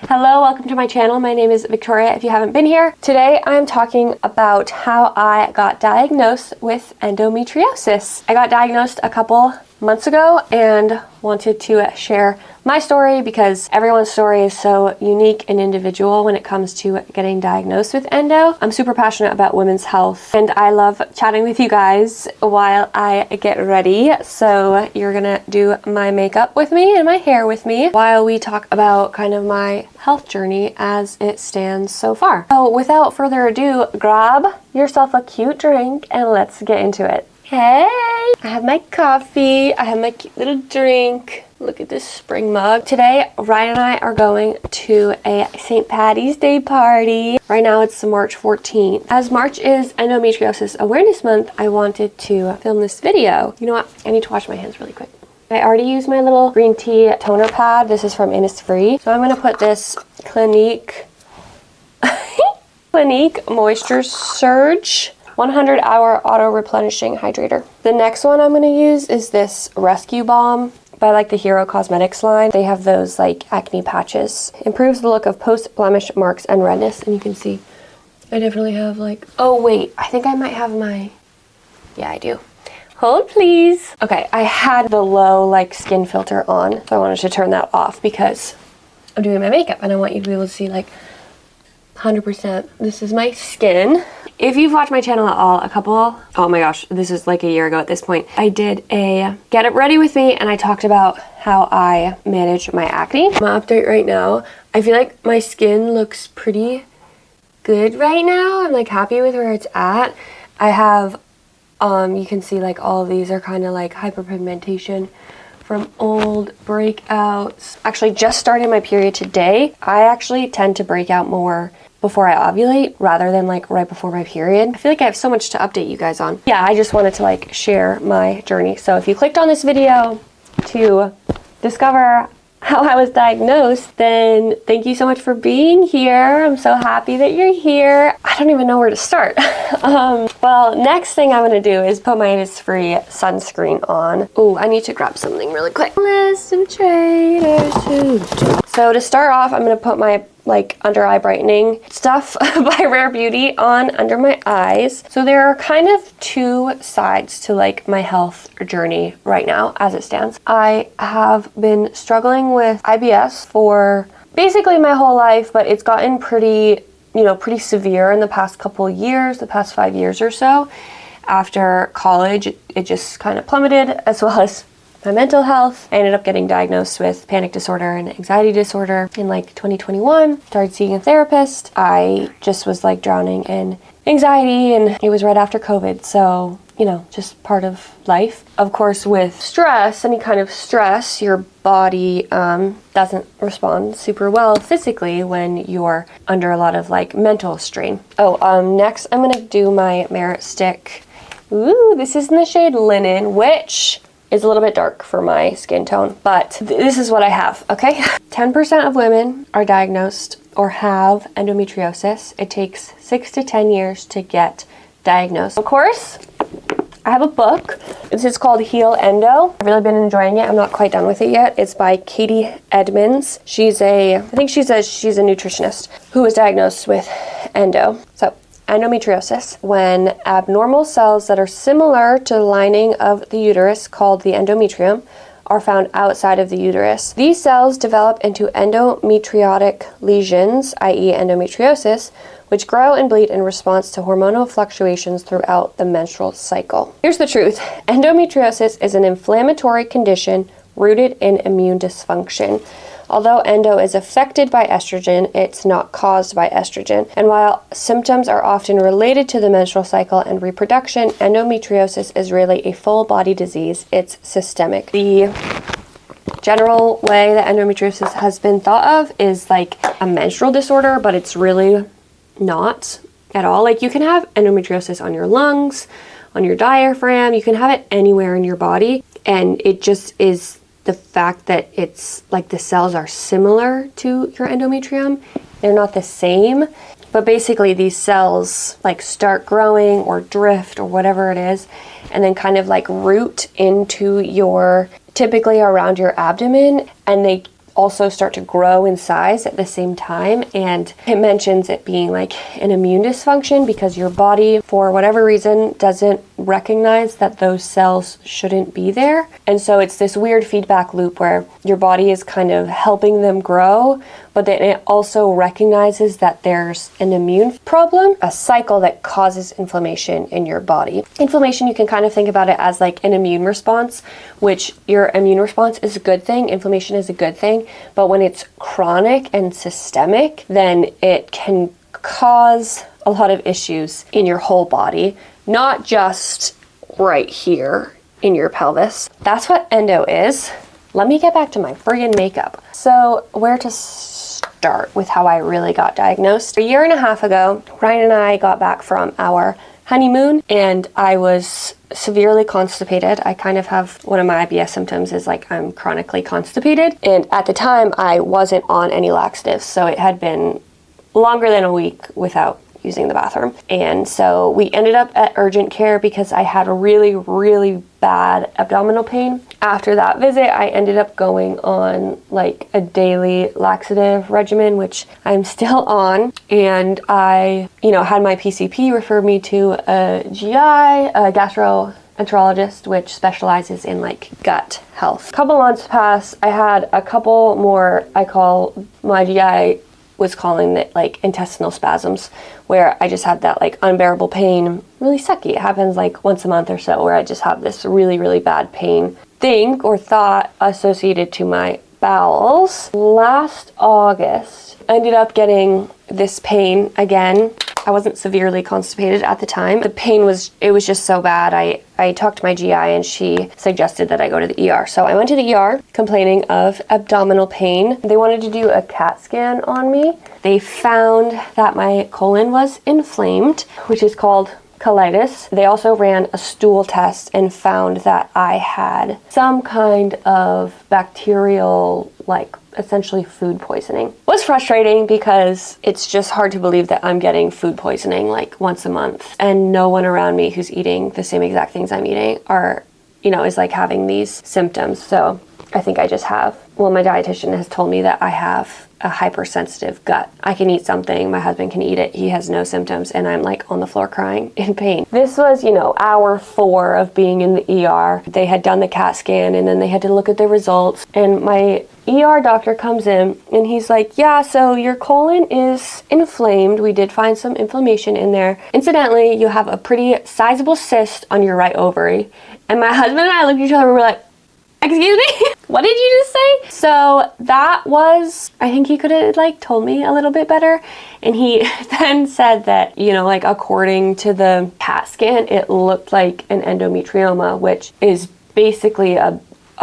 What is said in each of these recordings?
Hello, welcome to my channel. My name is Victoria if you haven't been here. Today I'm talking about how I got diagnosed with endometriosis. I got diagnosed a couple months ago and wanted to share my story because everyone's story is so unique and individual when it comes to getting diagnosed with endo. I'm super passionate about women's health and I love chatting with you guys while I get ready. So you're gonna do my makeup with me and my hair with me while we talk about kind of my health journey as it stands so far. So without further ado, grab yourself a cute drink and let's get into it. Hey, I have my coffee, I have my cute little drink. Look at this spring mug. Today, Ryan and I are going to a St. Patty's Day party. Right now it's March 14th. As March is Endometriosis Awareness Month, I wanted to film this video. You know what? I need to wash my hands really quick. I already used my little green tea toner pad. This is from Innisfree. So I'm gonna put this Clinique Moisture Surge 100-hour auto-replenishing hydrator. The next one I'm going to use is this Rescue Balm by like the Hero Cosmetics line. They have those like acne patches. Improves the look of post-blemish marks and redness. And you can see I definitely have like, oh wait, I think I might have my, yeah I do. Hold please. Okay, I had the low like skin filter on, so I wanted to turn that off because I'm doing my makeup and I want you to be able to see like 100%. This is my skin. If you've watched my channel at all, oh my gosh, this is like a year ago at this point, I did a get it ready with me and I talked about how I manage my acne. My update right now, I feel like my skin looks pretty good right now. I'm like happy with where it's at. I have, you can see like all of these are kind of like hyperpigmentation from old breakouts. Actually just started my period today. I actually tend to break out more before I ovulate rather than like right before my period. I feel like I have so much to update you guys on. Yeah, I just wanted to like share my journey. So if you clicked on this video to discover how I was diagnosed, then thank you so much for being here. I'm so happy that you're here. I don't even know where to start. Well, next thing I'm gonna do is put my Innisfree sunscreen on. Oh, I need to grab something really quick. List of traders. So to start off, I'm gonna put my like under eye brightening stuff by Rare Beauty on under my eyes. So there are kind of two sides to like my health journey right now as it stands. I have been struggling with IBS for basically my whole life, but it's gotten pretty severe in the past couple years, the past 5 years or so. After college, it just kind of plummeted, as well as my mental health. I ended up getting diagnosed with panic disorder and anxiety disorder in like 2021. Started seeing a therapist. I just was like drowning in anxiety and it was right after COVID. So, you know, just part of life. Of course, with stress, any kind of stress, your body doesn't respond super well physically when you're under a lot of like mental strain. Next I'm gonna do my Merit Stick. Ooh, this is in the shade Linen, which is a little bit dark for my skin tone, but this is what I have, okay? 10% of women are diagnosed or have endometriosis. It takes 6 to 10 years to get diagnosed. Of course, I have a book. This is called Heal Endo. I've really been enjoying it. I'm not quite done with it yet. It's by Katie Edmonds. I think she's a nutritionist who was diagnosed with endo. So endometriosis, when abnormal cells that are similar to the lining of the uterus, called the endometrium, are found outside of the uterus. These cells develop into endometriotic lesions, i.e. endometriosis, which grow and bleed in response to hormonal fluctuations throughout the menstrual cycle. Here's the truth. Endometriosis is an inflammatory condition rooted in immune dysfunction. Although endo is affected by estrogen, it's not caused by estrogen. And while symptoms are often related to the menstrual cycle and reproduction, endometriosis is really a full body disease. It's systemic. The general way that endometriosis has been thought of is like a menstrual disorder, but it's really not at all. Like you can have endometriosis on your lungs, on your diaphragm, you can have it anywhere in your body, and it just is the fact that it's like the cells are similar to your endometrium. They're not the same, but basically these cells like start growing or drift or whatever it is, and then kind of like root into your, typically around your abdomen, and they also start to grow in size at the same time. And it mentions it being like an immune dysfunction because your body, for whatever reason, doesn't recognize that those cells shouldn't be there. And so it's this weird feedback loop where your body is kind of helping them grow, but then it also recognizes that there's an immune problem, a cycle that causes inflammation in your body. Inflammation, you can kind of think about it as like an immune response, which your immune response is a good thing, inflammation is a good thing, but when it's chronic and systemic, then it can cause a lot of issues in your whole body, not just right here in your pelvis. That's what endo is. Let me get back to my friggin' makeup. So where to start with how I really got diagnosed? A year and a half ago, Ryan and I got back from our honeymoon and I was severely constipated. I kind of have, one of my IBS symptoms is like I'm chronically constipated. And at the time I wasn't on any laxatives. So it had been longer than a week without using the bathroom. And so we ended up at urgent care because I had a really, really bad abdominal pain. After that visit, I ended up going on like a daily laxative regimen, which I'm still on. And I, had my PCP refer me to a GI, a gastroenterologist, which specializes in like gut health. A couple months passed. I had a couple more, my GI was calling it like intestinal spasms, where I just had that like unbearable pain, really sucky. It happens like once a month or so, where I just have this really, really bad pain thought associated to my bowels. Last August, I ended up getting this pain again. I wasn't severely constipated at the time. The pain was just so bad. I talked to my GI and she suggested that I go to the ER. So I went to the ER complaining of abdominal pain. They wanted to do a CAT scan on me. They found that my colon was inflamed, which is called colitis. They also ran a stool test and found that I had some kind of bacterial, like essentially food poisoning. It was frustrating because it's just hard to believe that I'm getting food poisoning like once a month and no one around me who's eating the same exact things I'm eating is like having these symptoms. So I think I just have, my dietitian has told me that I have a hypersensitive gut. I can eat something, my husband can eat it, he has no symptoms, and I'm like on the floor crying in pain. This was, hour 4 of being in the ER. They had done the CAT scan and then they had to look at the results, and my ER doctor comes in and he's like, yeah, so your colon is inflamed. We did find some inflammation in there. Incidentally, you have a pretty sizable cyst on your right ovary. And my husband and I looked at each other and we were like, excuse me? What did you just say? So that was, I think he could have like told me a little bit better. And he then said that, according to the CAT scan, it looked like an endometrioma, which is basically a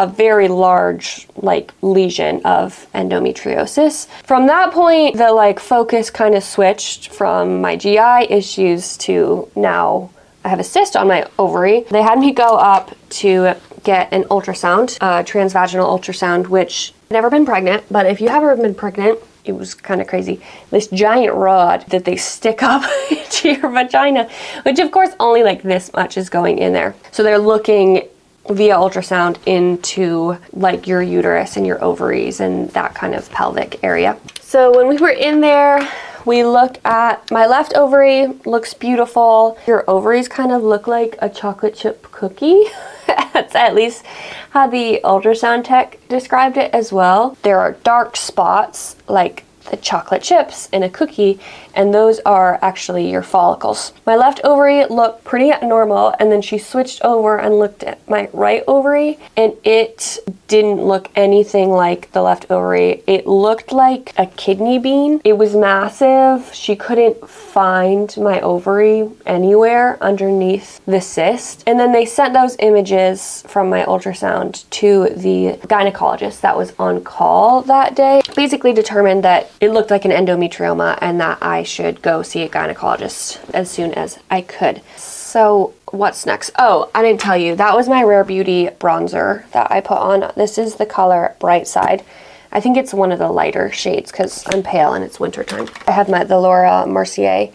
very large like lesion of endometriosis. From that point, the focus kind of switched from my GI issues to now I have a cyst on my ovary. They had me go up to get an ultrasound, transvaginal ultrasound, which I've never been pregnant, but if you have ever been pregnant, it was kind of crazy. This giant rod that they stick up into your vagina, which of course only like this much is going in there. So they're looking via ultrasound into like your uterus and your ovaries and that kind of pelvic area. So when we were in there, we looked at my left ovary, looks beautiful. Your ovaries kind of look like a chocolate chip cookie. That's at least how the ultrasound tech described it as well. There are dark spots like the chocolate chips in a cookie, and those are actually your follicles. My left ovary looked pretty normal, and then she switched over and looked at my right ovary, and it didn't look anything like the left ovary. It looked like a kidney bean. It was massive. She couldn't find my ovary anywhere underneath the cyst. And then they sent those images from my ultrasound to the gynecologist that was on call that day. Basically determined that it looked like an endometrioma and that I should go see a gynecologist as soon as I could. So what's next? Oh, I didn't tell you. That was my Rare Beauty bronzer that I put on. This is the color Bright Side. I think it's one of the lighter shades because I'm pale and it's wintertime. I have the Laura Mercier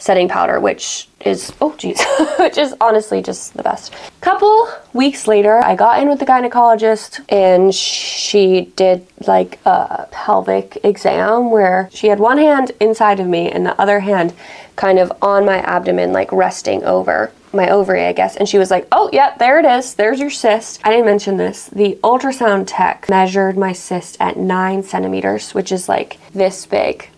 setting powder, which is, oh geez, which is honestly just the best. Couple weeks later, I got in with the gynecologist and she did like a pelvic exam where she had one hand inside of me and the other hand kind of on my abdomen, like resting over my ovary, I guess. And she was like, oh yeah, there it is. There's your cyst. I didn't mention this. The ultrasound tech measured my cyst at 9 centimeters, which is like this big.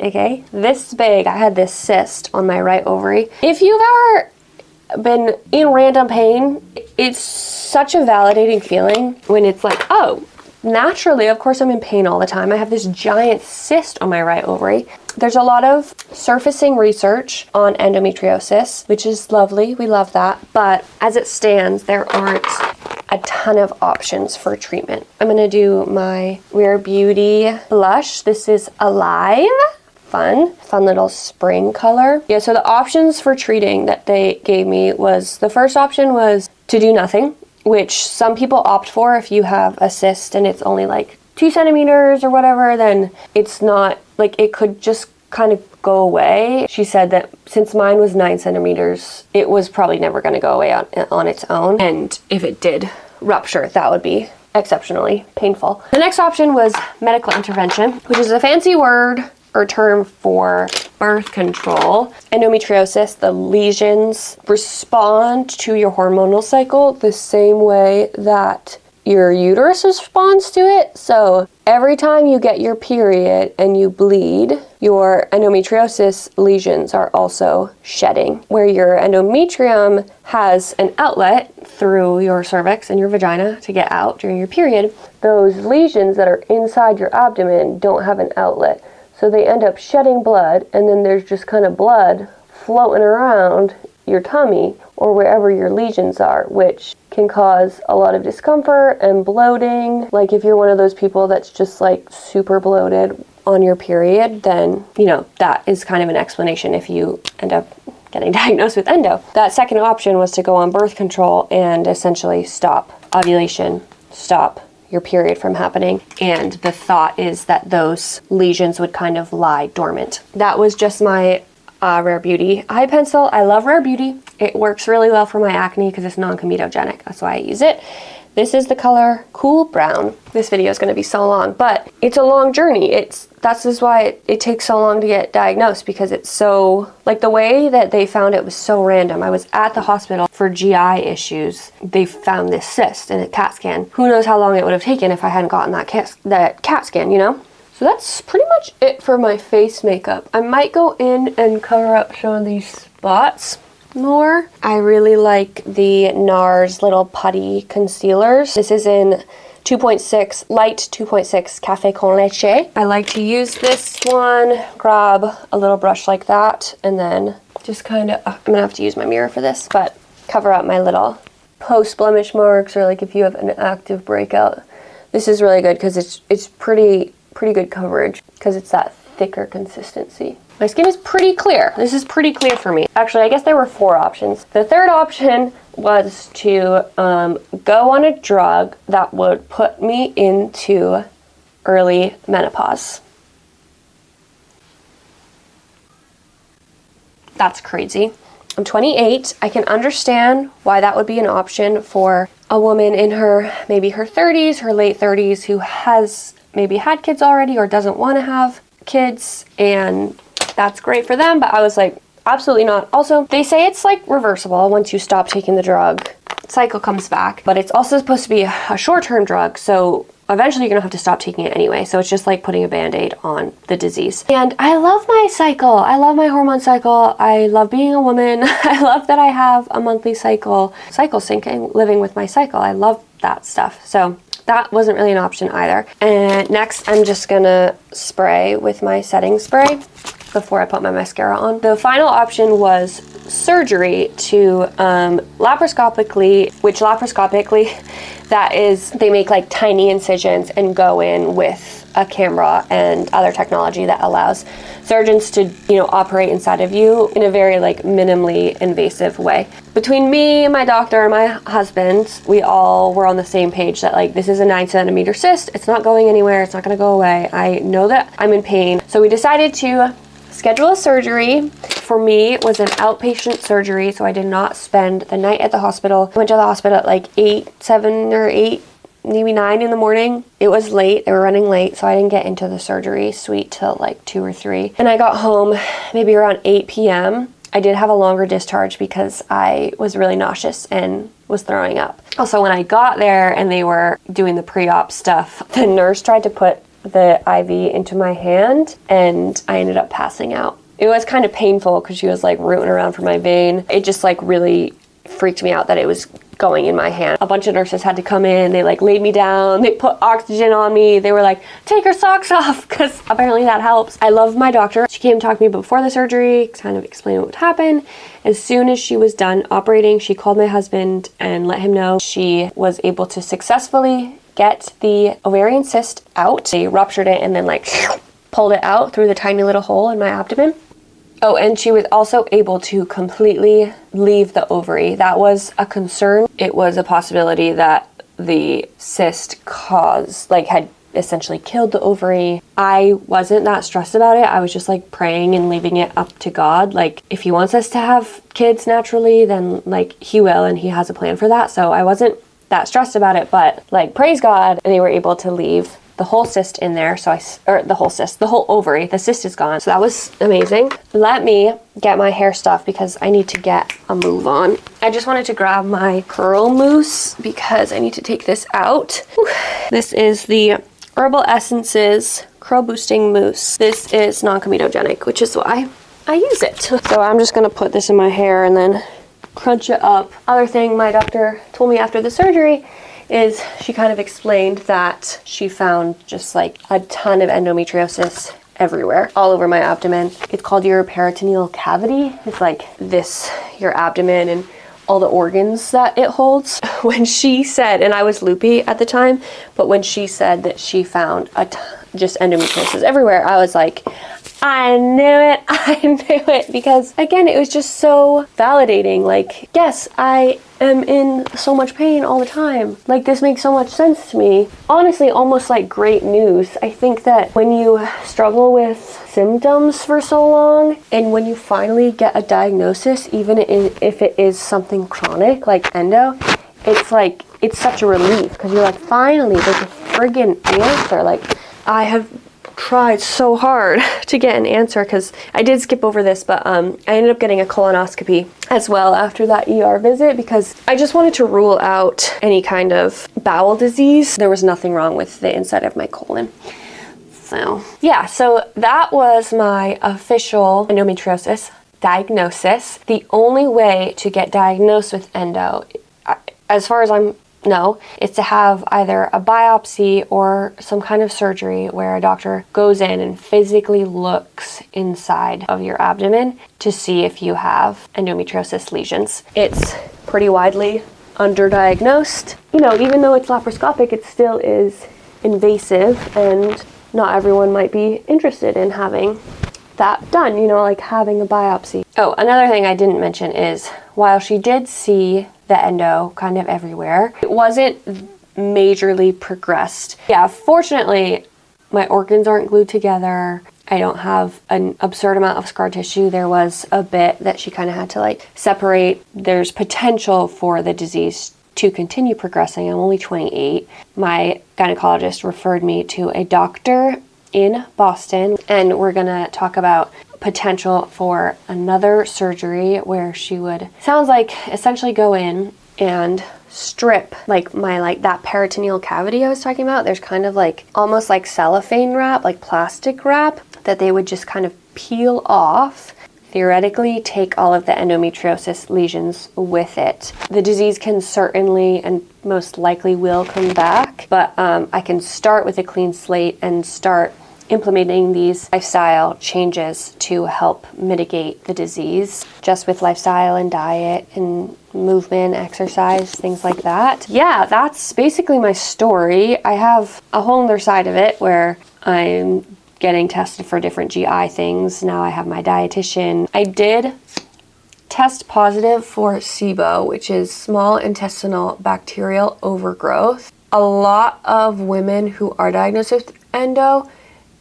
Okay, this big. I had this cyst on my right ovary. If you've ever been in random pain, it's such a validating feeling when it's like, oh, naturally, of course I'm in pain all the time. I have this giant cyst on my right ovary. There's a lot of surfacing research on endometriosis, which is lovely. We love that. But as it stands, there aren't a ton of options for treatment. I'm going to do my Rare Beauty blush. This is Alive. Fun little spring color. Yeah, so the options for treating that they gave me was, the first option was to do nothing, which some people opt for. If you have a cyst and it's only like 2 centimeters or whatever, then it's not, like, it could just kind of go away. She said that since mine was 9 centimeters, it was probably never going to go away on its own. And if it did rupture, that would be exceptionally painful. The next option was medical intervention, which is a fancy word or term for birth control. Endometriosis, the lesions respond to your hormonal cycle the same way that your uterus responds to it. So every time you get your period and you bleed, your endometriosis lesions are also shedding. Where your endometrium has an outlet through your cervix and your vagina to get out during your period, those lesions that are inside your abdomen don't have an outlet. So they end up shedding blood, and then there's just kind of blood floating around your tummy or wherever your lesions are, which can cause a lot of discomfort and bloating. Like if you're one of those people that's just like super bloated on your period, then, you know, that is kind of an explanation if you end up getting diagnosed with endo. That second option was to go on birth control and essentially stop ovulation, stop your period from happening, and the thought is that those lesions would kind of lie dormant. That was just my Rare Beauty eye pencil. I love Rare Beauty. It works really well for my acne because it's non-comedogenic. That's why I use it. This is the color Cool Brown. This video is going to be so long, but it's a long journey. That's just why it takes so long to get diagnosed, because it's so, like, the way that they found it was so random. I was at the hospital for GI issues. They found this cyst in a CAT scan. Who knows how long it would have taken if I hadn't gotten that CAT scan, you know? So that's pretty much it for my face makeup. I might go in and cover up some of these spots more. I really like the NARS little putty concealers. This is in 2.6, light 2.6 Cafe con Leche. I like to use this one, grab a little brush like that, and then just kind of, I'm gonna have to use my mirror for this, but cover up my little post blemish marks, or like if you have an active breakout. This is really good because it's pretty good coverage because it's that thicker consistency. My skin is pretty clear. This is pretty clear for me. Actually, I guess there were 4 options. The third option was to go on a drug that would put me into early menopause. That's crazy. I'm 28. I can understand why that would be an option for a woman in her, maybe her 30s, her late 30s, who has maybe had kids already or doesn't want to have kids, and that's great for them. But I was like, absolutely not. Also, they say it's like reversible. Once you stop taking the drug, cycle comes back, but it's also supposed to be a short-term drug, so eventually you're gonna have to stop taking it anyway. So it's just like putting a band-aid on the disease. And I love my cycle. I love my hormone cycle. I love being a woman. I love that I have a monthly cycle syncing, living with my cycle. I love that stuff. So that wasn't really an option either. And next, I'm just gonna spray with my setting spray before I put my mascara on. The final option was surgery to laparoscopically, that is, they make like tiny incisions and go in with a camera and other technology that allows surgeons to, you know, operate inside of you in a very like minimally invasive way. Between me, my doctor, and my husband, we all were on the same page that like, this is a 9 centimeter cyst. It's not going anywhere. It's not gonna go away. I know that I'm in pain. So we decided to schedule a surgery. For me, it was an outpatient surgery, so I did not spend the night at the hospital. I went to the hospital at like 7 or 8, maybe 9 in the morning. It was late. They were running late, so I didn't get into the surgery suite till like 2 or 3. And I got home maybe around 8 p.m. I did have a longer discharge because I was really nauseous and was throwing up. Also, when I got there and they were doing the pre-op stuff, the nurse tried to put the IV into my hand and I ended up passing out. It was kind of painful because she was like rooting around for my vein. It just like really freaked me out that it was going in my hand. A bunch of nurses had to come in. They like laid me down. They put oxygen on me. They were like, take your socks off, because apparently that helps. I love my doctor. She came to talk to me before the surgery, kind of explain what would happen. As soon as she was done operating, she called my husband and let him know she was able to successfully get the ovarian cyst out. They ruptured it and then like pulled it out through the tiny little hole in my abdomen. Oh, and she was also able to completely leave the ovary. That was a concern. It was a possibility that the cyst had essentially killed the ovary. I wasn't that stressed about it. I was just like praying and leaving it up to God. Like, if he wants us to have kids naturally, then like he will, and he has a plan for that. So I wasn't that stressed about it, but like, praise God, they were able to leave the whole cyst in there. The whole ovary, the cyst is gone. So that was amazing. Let me get my hair stuff because I need to get a move on. I just wanted to grab my curl mousse because I need to take this out. Whew. This is the Herbal Essences Curl Boosting Mousse. This is non-comedogenic, which is why I use it. So I'm just gonna put this in my hair and then crunch it up. Other thing my doctor told me after the surgery is she kind of explained that she found just like a ton of endometriosis everywhere, all over my abdomen. It's called your peritoneal cavity. It's like this, your abdomen and all the organs that it holds. When she said, and I was loopy at the time, but when she said that she found just endometriosis everywhere, I was like, I knew it, because again, it was just so validating. Like, yes, I am in so much pain all the time. Like, this makes so much sense to me. Honestly, almost like great news. I think that when you struggle with symptoms for so long, and when you finally get a diagnosis, even if it is something chronic like endo, it's like, it's such a relief, because you're like, finally, there's a friggin' answer. Like, I have tried so hard to get an answer, because I did skip over this, but I ended up getting a colonoscopy as well after that ER visit, because I just wanted to rule out any kind of bowel disease. There was nothing wrong with the inside of my colon. So yeah, so that was my official endometriosis diagnosis. The only way to get diagnosed with endo, as far as I know, is to have either a biopsy or some kind of surgery where a doctor goes in and physically looks inside of your abdomen to see if you have endometriosis lesions. It's pretty widely underdiagnosed. You know, even though it's laparoscopic, it still is invasive, and not everyone might be interested in having that done, you know, like having a biopsy. Oh, another thing I didn't mention is, while she did see the endo kind of everywhere, it wasn't majorly progressed. Yeah, fortunately, my organs aren't glued together. I don't have an absurd amount of scar tissue. There was a bit that she kind of had to like separate. There's potential for the disease to continue progressing. I'm only 28. My gynecologist referred me to a doctor in Boston, and we're gonna talk about potential for another surgery where she would, sounds like, essentially go in and strip like that peritoneal cavity I was talking about. There's kind of like almost like cellophane wrap, like plastic wrap, that they would just kind of peel off, theoretically take all of the endometriosis lesions with it. The disease can certainly and most likely will come back, but I can start with a clean slate and start implementing these lifestyle changes to help mitigate the disease, just with lifestyle and diet and movement, exercise, things like that. Yeah, that's basically my story. I have a whole other side of it where I'm getting tested for different GI things. Now I have my dietitian. I did test positive for SIBO, which is small intestinal bacterial overgrowth. A lot of women who are diagnosed with endo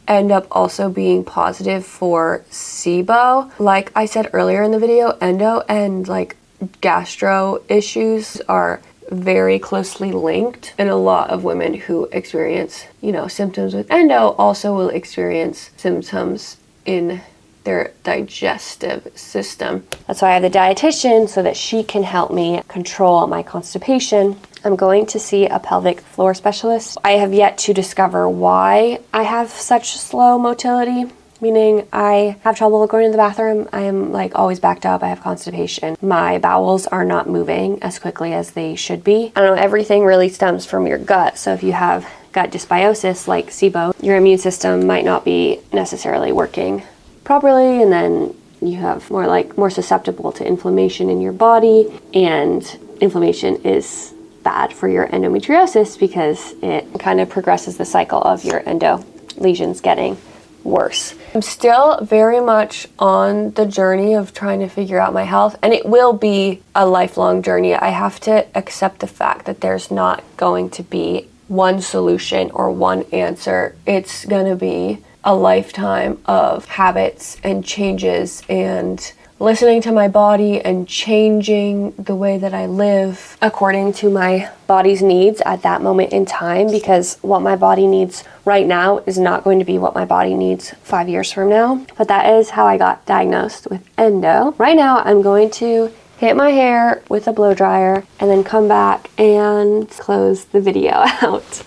end up also being positive for SIBO. Like I said earlier in the video, endo and like gastro issues are very closely linked, and a lot of women who experience, symptoms with endo also will experience symptoms in their digestive system. That's why I have the dietitian, so that she can help me control my constipation. I'm going to see a pelvic floor specialist. I have yet to discover why I have such slow motility, meaning I have trouble going to the bathroom. I am like always backed up. I have constipation. My bowels are not moving as quickly as they should be. I don't know, everything really stems from your gut. So if you have gut dysbiosis like SIBO, your immune system might not be necessarily working properly, and then you have more susceptible to inflammation in your body, and inflammation is bad for your endometriosis because it kind of progresses the cycle of your endo lesions getting worse. I'm still very much on the journey of trying to figure out my health, and it will be a lifelong journey. I have to accept the fact that there's not going to be one solution or one answer. It's going to be a lifetime of habits and changes and listening to my body and changing the way that I live according to my body's needs at that moment in time, because what my body needs right now is not going to be what my body needs 5 years from now. But that is how I got diagnosed with endo. Right now I'm going to hit my hair with a blow dryer and then come back and close the video out.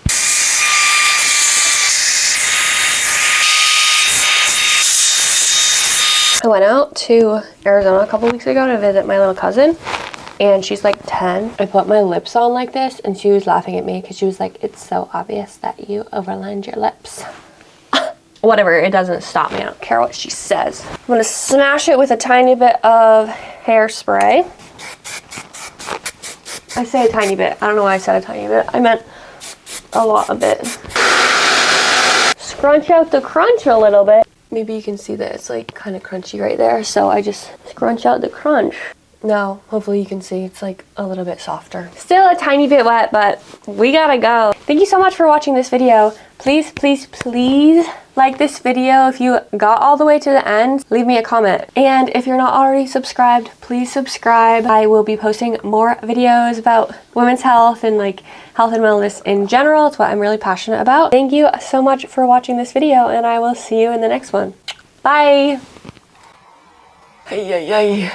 I went out to Arizona a couple weeks ago to visit my little cousin, and she's like 10. I put my lips on like this, and she was laughing at me because she was like, "It's so obvious that you overlined your lips." Whatever, it doesn't stop me. I don't care what she says. I'm gonna smash it with a tiny bit of hairspray. I say a tiny bit. I don't know why I said a tiny bit. I meant a lot of it. Scrunch out the crunch a little bit. Maybe you can see that it's like kind of crunchy right there, so I just scrunch out the crunch. Now, hopefully you can see it's like a little bit softer. Still a tiny bit wet, but we gotta go. Thank you so much for watching this video. Please, please, please like this video. If you got all the way to the end, leave me a comment. And if you're not already subscribed, please subscribe. I will be posting more videos about women's health and like health and wellness in general. It's what I'm really passionate about. Thank you so much for watching this video, and I will see you in the next one. Bye. Hey, hey, hey.